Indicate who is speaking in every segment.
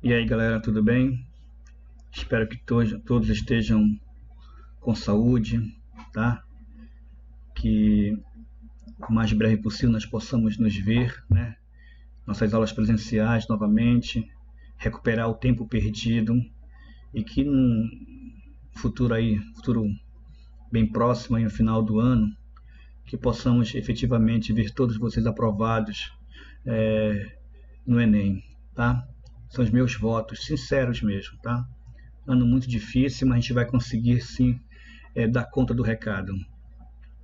Speaker 1: E aí galera, tudo bem? Espero que todos estejam com saúde, tá? Que o mais breve possível nós possamos nos ver, né? Nossas aulas presenciais novamente, recuperar o tempo perdido e que no futuro bem próximo aí no final do ano, que possamos efetivamente ver todos vocês aprovados no Enem, tá? São os meus votos, sinceros mesmo, tá? Ano muito difícil, mas a gente vai conseguir sim dar conta do recado.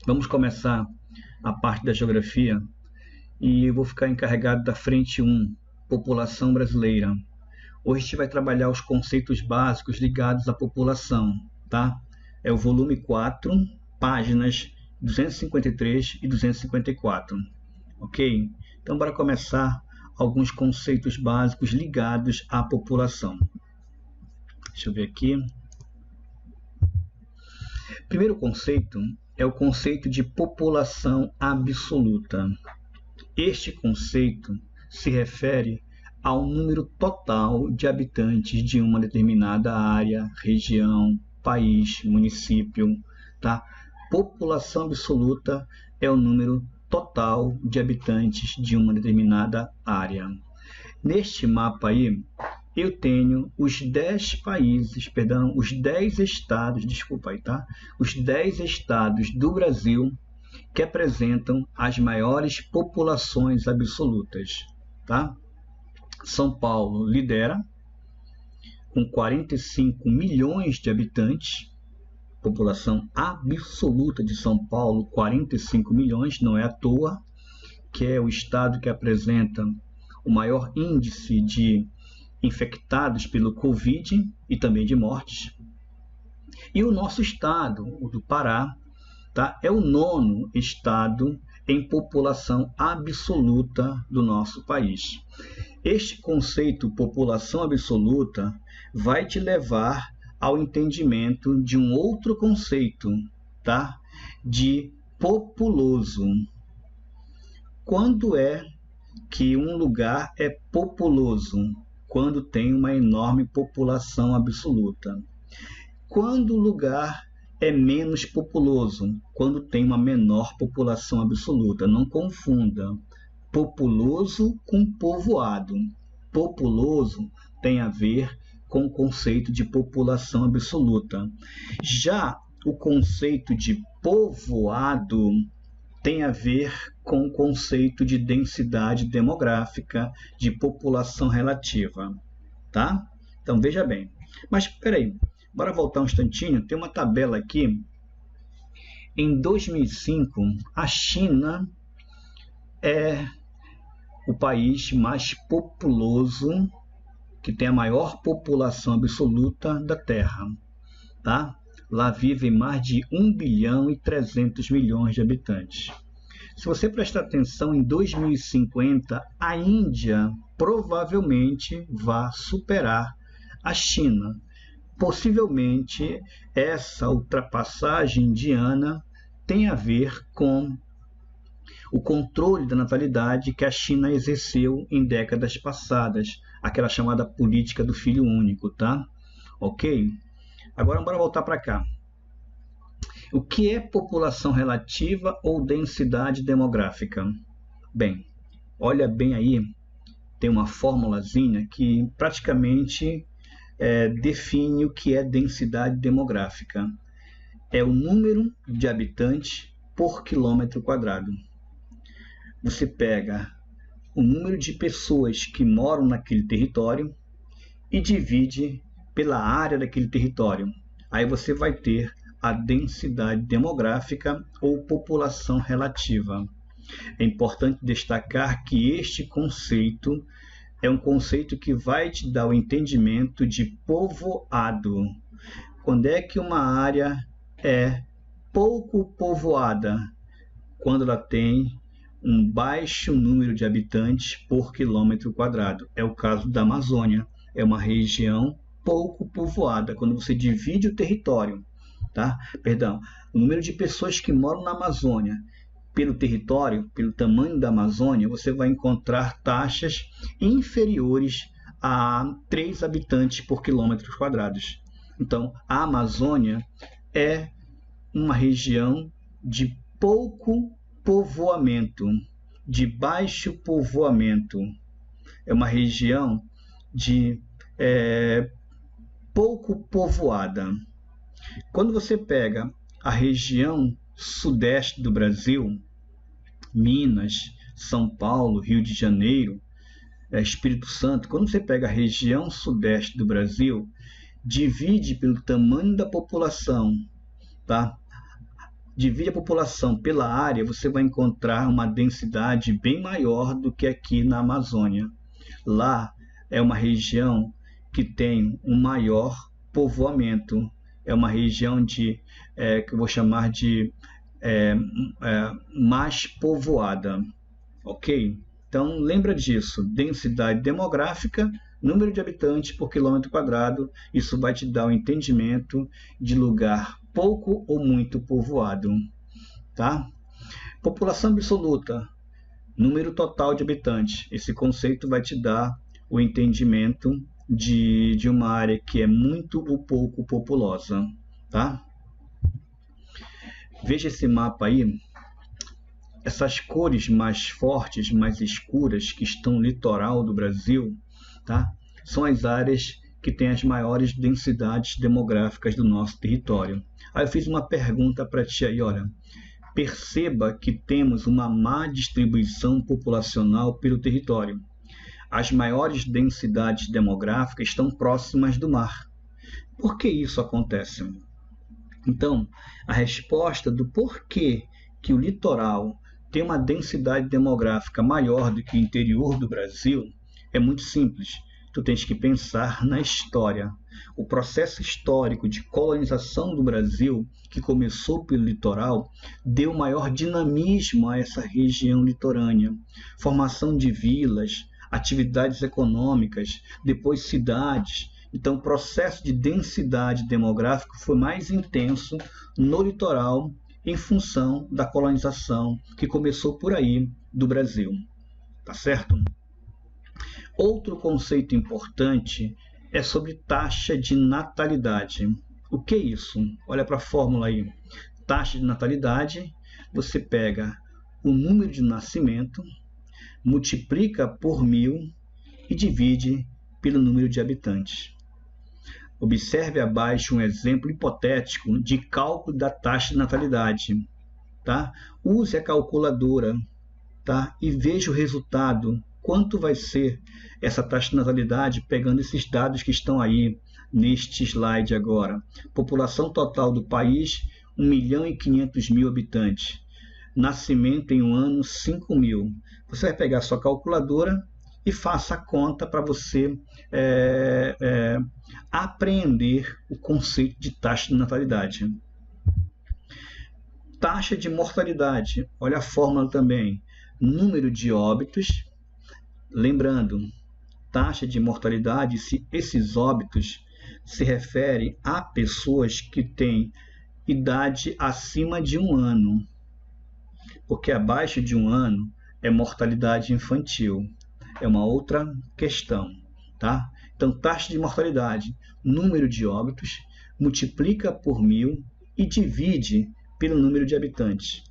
Speaker 1: Vamos começar a parte da geografia e eu vou ficar encarregado da frente 1, população brasileira. Hoje a gente vai trabalhar os conceitos básicos ligados à população, tá? É o volume 4, páginas 253 e 254, ok? Então, para começar, alguns conceitos básicos ligados à população. Deixa eu ver aqui. Primeiro conceito é o conceito de população absoluta. Este conceito se refere ao número total de habitantes de uma determinada área, região, país, município, tá? População absoluta é o número total de habitantes de uma determinada área. Neste mapa aí, eu tenho os 10 países, perdão, os 10 estados, desculpa aí, tá? Os 10 estados do Brasil que apresentam as maiores populações absolutas, tá? São Paulo lidera, com 45 milhões de habitantes, população absoluta de São Paulo, 45 milhões, não é à toa, que é o estado que apresenta o maior índice de infectados pelo Covid e também de mortes. E o nosso estado, o do Pará, tá? É o 9º estado em população absoluta do nosso país. Este conceito população absoluta vai te levar ao entendimento de um outro conceito, tá? De populoso. Quando é que um lugar é populoso? Quando tem uma enorme população absoluta. Quando o lugar é menos populoso? Quando tem uma menor população absoluta. Não confunda populoso com povoado. Populoso tem a ver com o conceito de população absoluta. Já o conceito de povoado tem a ver com o conceito de densidade demográfica, de população relativa, tá? Então, veja bem. Mas, espera aí, bora voltar um instantinho, tem uma tabela aqui. Em 2005, a China é o país mais populoso, que tem a maior população absoluta da Terra, tá? Lá vivem mais de 1 bilhão e 300 milhões de habitantes. Se você prestar atenção, em 2050, a Índia provavelmente vai superar a China. Possivelmente, essa ultrapassagem indiana tem a ver com o controle da natalidade que a China exerceu em décadas passadas, aquela chamada política do filho único, tá? Ok? Agora, bora voltar para cá. O que é população relativa ou densidade demográfica? Bem, olha bem aí, tem uma formulazinha que praticamente define o que é densidade demográfica. É o número de habitantes por quilômetro quadrado. Você pega o número de pessoas que moram naquele território e divide pela área daquele território. Aí você vai ter a densidade demográfica ou população relativa. É importante destacar que este conceito é um conceito que vai te dar o entendimento de povoado. Quando é que uma área é pouco povoada? Quando ela tem um baixo número de habitantes por quilômetro quadrado. É o caso da Amazônia. É uma região pouco povoada. Quando você divide o território, tá? Perdão, o número de pessoas que moram na Amazônia pelo território, pelo tamanho da Amazônia, você vai encontrar taxas inferiores a 3 habitantes por quilômetro quadrado. Então, a Amazônia é uma região de pouco povoamento, de baixo povoamento. É uma região de pouco povoada. Quando você pega a região sudeste do Brasil, Minas, São Paulo, Rio de Janeiro, Espírito Santo, quando você pega a região sudeste do Brasil, divide pelo tamanho da população, tá? Divide a população pela área, você vai encontrar uma densidade bem maior do que aqui na Amazônia. Lá é uma região que tem um maior povoamento, é uma região que eu vou chamar de mais povoada, ok? Então lembra disso, densidade demográfica, número de habitantes por quilômetro quadrado, isso vai te dar o entendimento de lugar pouco ou muito povoado, tá? População absoluta, número total de habitantes, esse conceito vai te dar o entendimento de uma área que é muito ou pouco populosa, tá? Veja esse mapa aí, essas cores mais fortes, mais escuras que estão no litoral do Brasil, tá? São as áreas que têm as maiores densidades demográficas do nosso território. Aí eu fiz uma pergunta para ti aí, olha, perceba que temos uma má distribuição populacional pelo território. As maiores densidades demográficas estão próximas do mar. Por que isso acontece? Então, a resposta do porquê que o litoral tem uma densidade demográfica maior do que o interior do Brasil é muito simples. Tu tens que pensar na história. O processo histórico de colonização do Brasil, que começou pelo litoral, deu maior dinamismo a essa região litorânea. Formação de vilas, atividades econômicas, depois cidades. Então, o processo de densidade demográfica foi mais intenso no litoral em função da colonização que começou por aí do Brasil. Tá certo? Outro conceito importante é sobre taxa de natalidade. O que é isso? Olha para a fórmula aí. Taxa de natalidade, você pega o número de nascimento, multiplica por 1000 e divide pelo número de habitantes. Observe abaixo um exemplo hipotético de cálculo da taxa de natalidade. Tá? Use a calculadora, tá? E veja o resultado. Quanto vai ser essa taxa de natalidade pegando esses dados que estão aí neste slide agora. População total do país, 1.500.000 habitantes. Nascimento em um ano, 5.000. Você vai pegar a sua calculadora e faça a conta para você apreender o conceito de taxa de natalidade. Taxa de mortalidade, olha a fórmula também. Número de óbitos. Lembrando, taxa de mortalidade, se esses óbitos se referem a pessoas que têm idade acima de 1 ano, porque abaixo de 1 ano é mortalidade infantil, é uma outra questão, tá? Então, taxa de mortalidade, número de óbitos, multiplica por 1000 e divide pelo número de habitantes.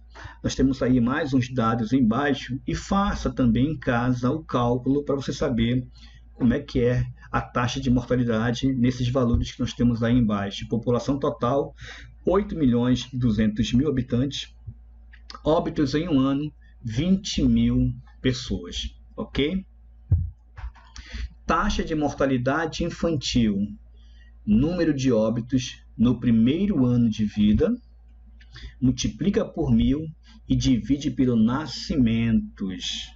Speaker 1: Nós temos aí mais uns dados embaixo e faça também em casa o cálculo para você saber como é que é a taxa de mortalidade nesses valores que nós temos aí embaixo. População total, 8.200.000 habitantes. Óbitos em um ano, 20.000 pessoas, ok? Taxa de mortalidade infantil, número de óbitos no primeiro ano de vida, multiplica por 1000 e divide pelo nascimentos,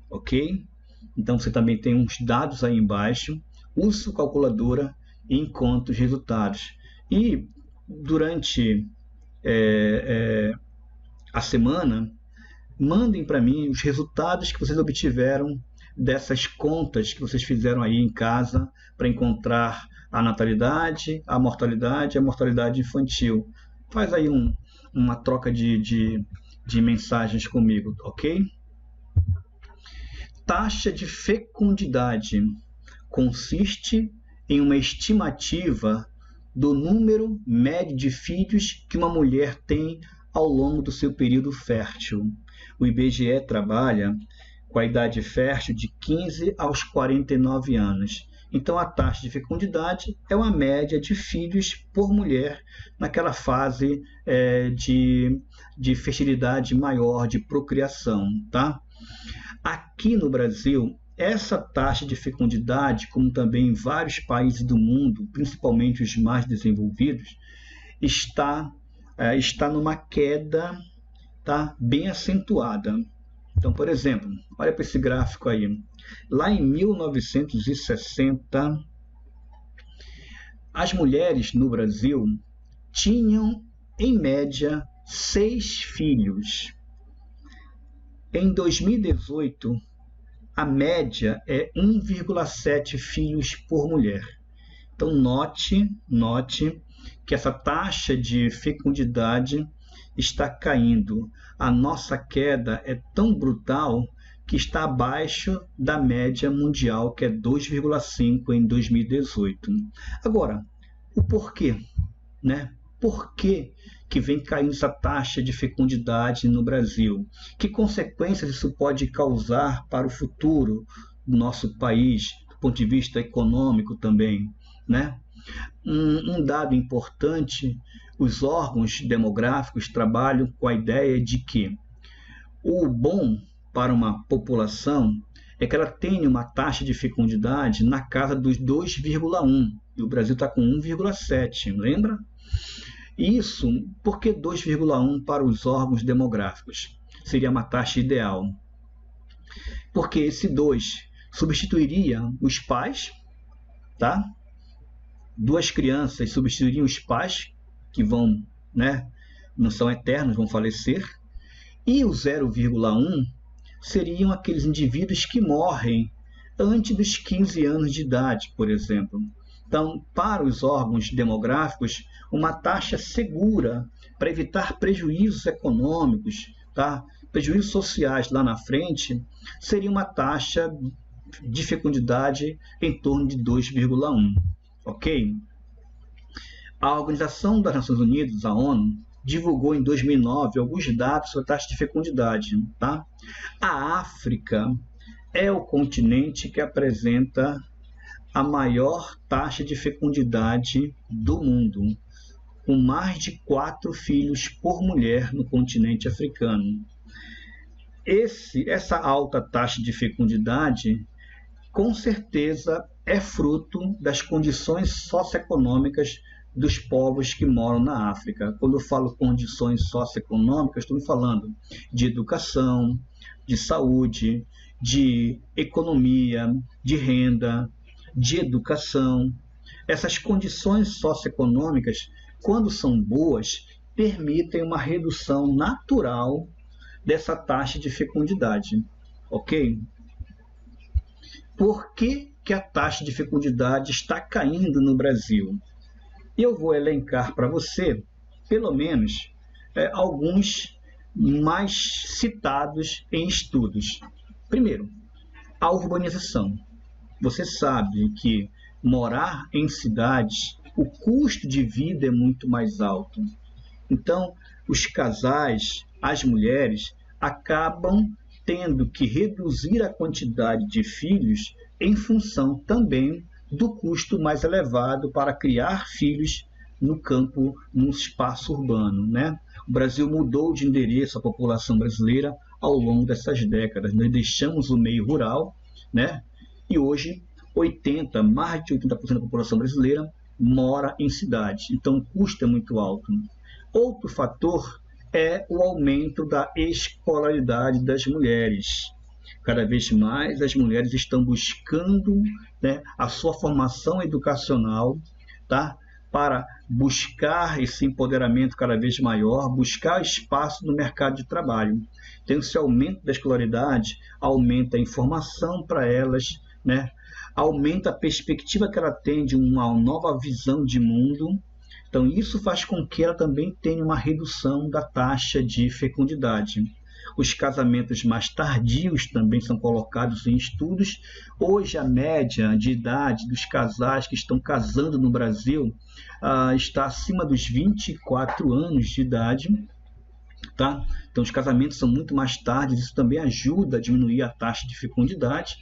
Speaker 1: ok? Então você também tem uns dados aí embaixo, use sua calculadora e encontre os resultados. E durante a semana, mandem para mim os resultados que vocês obtiveram dessas contas que vocês fizeram aí em casa para encontrar a natalidade, a mortalidade e a mortalidade infantil. Faz aí uma troca de mensagens comigo, ok? Taxa de fecundidade. consiste em uma estimativa do número médio de filhos que uma mulher tem ao longo do seu período fértil. O IBGE trabalha com a idade fértil de 15 aos 49 anos. Então, a taxa de fecundidade é uma média de filhos por mulher naquela fase de fertilidade maior, de procriação, tá? Aqui no Brasil, essa taxa de fecundidade, como também em vários países do mundo, principalmente os mais desenvolvidos, está numa queda, tá, bem acentuada. Então, por exemplo, olha para esse gráfico aí. Lá em 1960, as mulheres no Brasil tinham, em média, 6 filhos. Em 2018, a média é 1,7 filhos por mulher. Então, note que essa taxa de fecundidade está caindo. A nossa queda é tão brutal que está abaixo da média mundial, que é 2,5 em 2018. Agora, o porquê, né? Por que vem caindo essa taxa de fecundidade no Brasil? Que consequências isso pode causar para o futuro do nosso país, do ponto de vista econômico também, né? Um dado importante, os órgãos demográficos trabalham com a ideia de que o bom para uma população é que ela tenha uma taxa de fecundidade na casa dos 2,1, e o Brasil está com 1,7, lembra? Isso, por que 2,1 para os órgãos demográficos? Seria uma taxa ideal. Porque esse 2 substituiria os pais, tá? 2 crianças substituiriam os pais, que vão, né, não são eternos, vão falecer, e o 0,1 seriam aqueles indivíduos que morrem antes dos 15 anos de idade, por exemplo. Então, para os órgãos demográficos, uma taxa segura para evitar prejuízos econômicos, tá? Prejuízos sociais lá na frente, seria uma taxa de fecundidade em torno de 2,1. Ok? A Organização das Nações Unidas, a ONU, divulgou em 2009 alguns dados sobre a taxa de fecundidade. Tá? A África é o continente que apresenta a maior taxa de fecundidade do mundo, com mais de 4 filhos por mulher no continente africano. Essa alta taxa de fecundidade, com certeza, é fruto das condições socioeconômicas dos povos que moram na África. Quando eu falo condições socioeconômicas, estou falando de educação, de saúde, de economia, de renda, de educação. Essas condições socioeconômicas, quando são boas, permitem uma redução natural dessa taxa de fecundidade. Ok? Por que a taxa de fecundidade está caindo no Brasil? Eu vou elencar para você, pelo menos, alguns mais citados em estudos. Primeiro, a urbanização. Você sabe que morar em cidades, o custo de vida é muito mais alto. Então, os casais, as mulheres, acabam tendo que reduzir a quantidade de filhos em função também do custo mais elevado para criar filhos no campo, no espaço urbano, né? O Brasil mudou de endereço, a população brasileira, ao longo dessas décadas. Nós deixamos o meio rural, né? E hoje, mais de 80% da população brasileira mora em cidades. Então, o custo é muito alto. Outro fator é o aumento da escolaridade das mulheres. Cada vez mais as mulheres estão buscando, né, a sua formação educacional, tá, para buscar esse empoderamento cada vez maior, buscar espaço no mercado de trabalho. Então, esse aumento da escolaridade aumenta a informação para elas, né, aumenta a perspectiva que ela tem de uma nova visão de mundo. Então, isso faz com que ela também tenha uma redução da taxa de fecundidade. Os casamentos mais tardios também são colocados em estudos. Hoje, a média de idade dos casais que estão casando no Brasil está acima dos 24 anos de idade. Tá? Então, os casamentos são muito mais tardes, isso também ajuda a diminuir a taxa de fecundidade.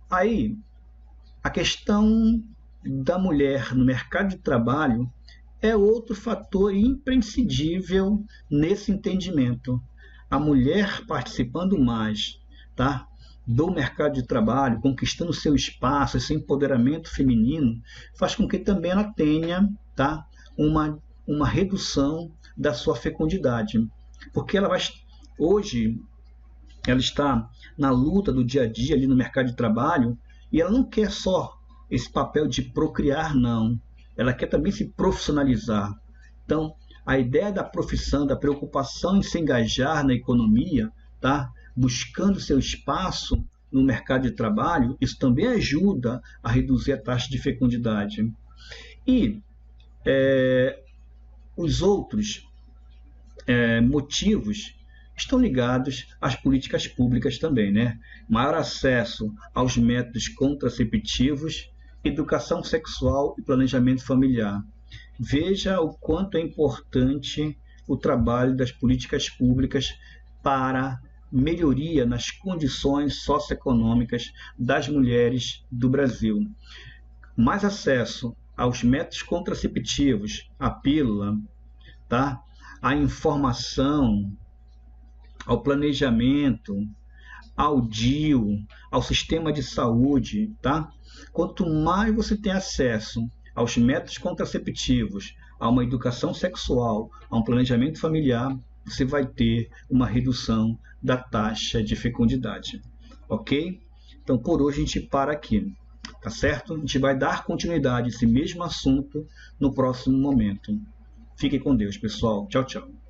Speaker 1: Aí, a questão da mulher no mercado de trabalho é outro fator imprescindível nesse entendimento. A mulher participando mais, tá, do mercado de trabalho, conquistando seu espaço, esse empoderamento feminino, faz com que também ela tenha, tá, uma redução da sua fecundidade. Porque hoje, ela está na luta do dia a dia ali no mercado de trabalho e ela não quer só esse papel de procriar, não. Ela quer também se profissionalizar. Então, a ideia da profissão, da preocupação em se engajar na economia, tá? Buscando seu espaço no mercado de trabalho, isso também ajuda a reduzir a taxa de fecundidade. E os outros motivos estão ligados às políticas públicas também, né? Maior acesso aos métodos contraceptivos, educação sexual e planejamento familiar. Veja o quanto é importante o trabalho das políticas públicas para melhoria nas condições socioeconômicas das mulheres do Brasil. Mais acesso aos métodos contraceptivos, a pílula, tá? A informação, ao planejamento, ao DIU, ao sistema de saúde, tá? Quanto mais você tem acesso aos métodos contraceptivos, a uma educação sexual, a um planejamento familiar, você vai ter uma redução da taxa de fecundidade, ok? Então, por hoje a gente para aqui, tá certo? A gente vai dar continuidade a esse mesmo assunto no próximo momento. Fiquem com Deus, pessoal. Tchau, tchau.